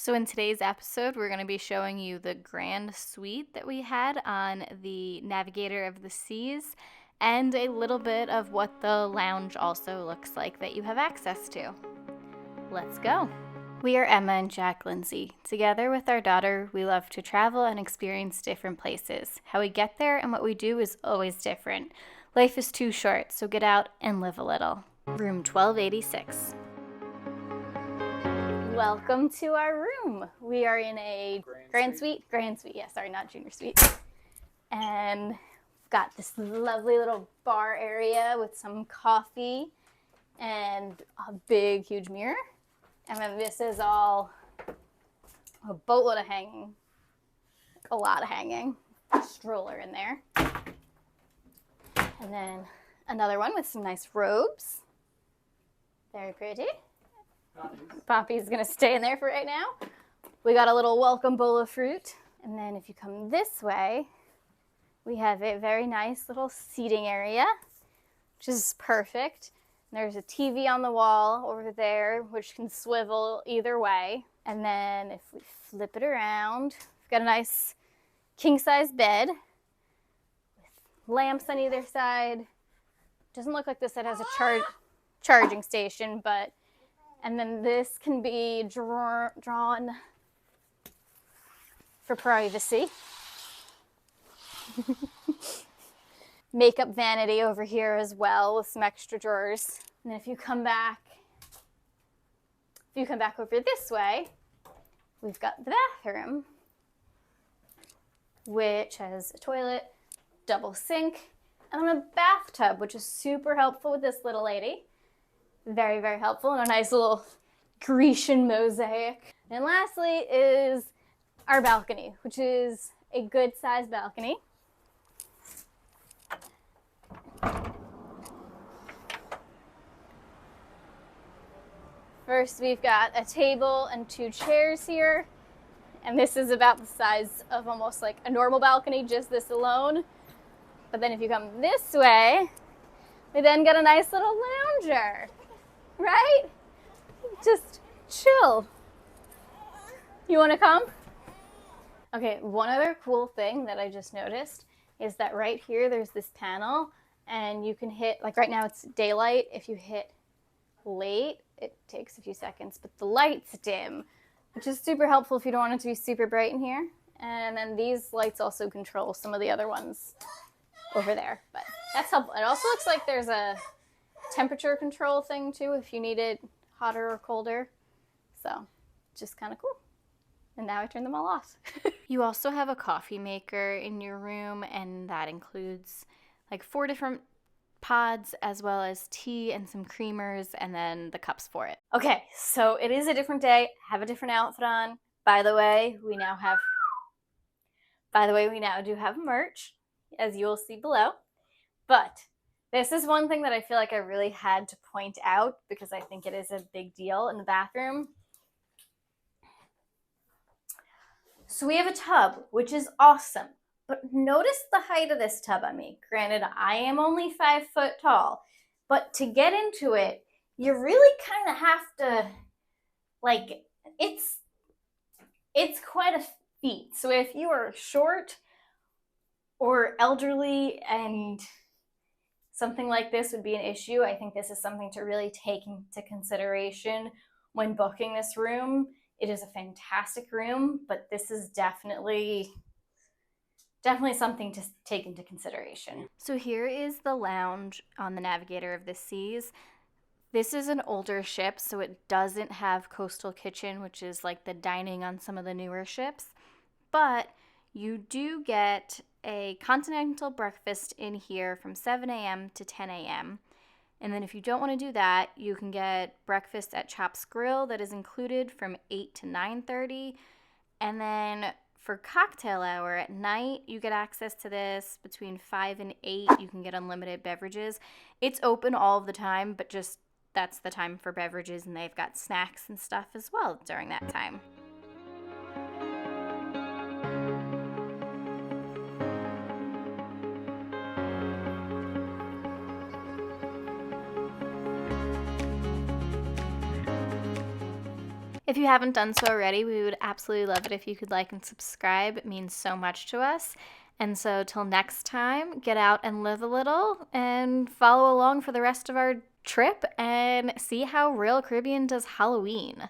So in today's episode, we're going to be showing you the grand suite that we had on the Navigator of the Seas and a little bit of what the lounge also looks like that you have access to. Let's go. We are Emma and Jack Lindsay. Together with our daughter, we love to travel and experience different places. How we get there and what we do is always different. Life is too short, so get out and live a little. Room 1286. Welcome to our room. We are in a grand suite. Yeah, sorry, not junior suite. And we've got this lovely little bar area with some coffee and a big, huge mirror. And then this is all a boatload of hanging, a lot of hanging, a stroller in there. And then another one with some nice robes. Very pretty. Poppy's gonna stay in there for right now. We got a little welcome bowl of fruit. And then if you come this way, we have a very nice little seating area, which is perfect. There's a TV on the wall over there, which can swivel either way. And then if we flip it around, we've got a nice king-size bed with lamps on either side. Doesn't look like this set has a charging station, but... And then this can be drawn for privacy. Makeup vanity over here as well with some extra drawers. And then if you come back over this way, we've got the bathroom, which has a toilet, double sink, and then a bathtub, which is super helpful with this little lady. Very, very helpful, and a nice little Grecian mosaic. And lastly is our balcony, which is a good-sized balcony. First, we've got a table and 2 chairs here, and this is about the size of almost like a normal balcony, just this alone. But then if you come this way, we then got a nice little lounger, right? Just chill. You want to come? Okay, one other cool thing that I just noticed is that right here there's this panel, and you can hit, like right now it's daylight. If you hit late, it takes a few seconds, but the light's dim, which is super helpful if you don't want it to be super bright in here. And then these lights also control some of the other ones over there, but that's helpful. It also looks like there's a temperature control thing too if you need it hotter or colder. So just kind of cool. And now I turn them all off. You also have a coffee maker in your room, and that includes like 4 different pods as well as tea and some creamers and then the cups for it. Okay, so it is a different day. Have a different outfit on. By the way, we now do have merch, as you will see below. But this is one thing that I feel like I really had to point out because I think it is a big deal in the bathroom. So we have a tub, which is awesome. But notice the height of this tub on me. Granted, I am only 5 foot tall, but to get into it, you really kind of have to, like, it's quite a feat. So if you are short or elderly and something like this would be an issue, I think this is something to really take into consideration when booking this room. It is a fantastic room, but this is definitely something to take into consideration. So here is the lounge on the Navigator of the Seas. This is an older ship, so it doesn't have coastal kitchen, which is like the dining on some of the newer ships. But you do get a continental breakfast in here from 7 a.m. to 10 a.m. And then if you don't want to do that, you can get breakfast at Chop's Grill that is included from 8 to 9:30. And then for cocktail hour at night, you get access to this between 5 and 8. You can get unlimited beverages. It's open all of the time, but just that's the time for beverages, and they've got snacks and stuff as well during that time. If If you haven't done so already, we would absolutely love it if you could like and subscribe. It means so much to us. And so till next time, get out and live a little and follow along for the rest of our trip and see how Royal Caribbean does Halloween.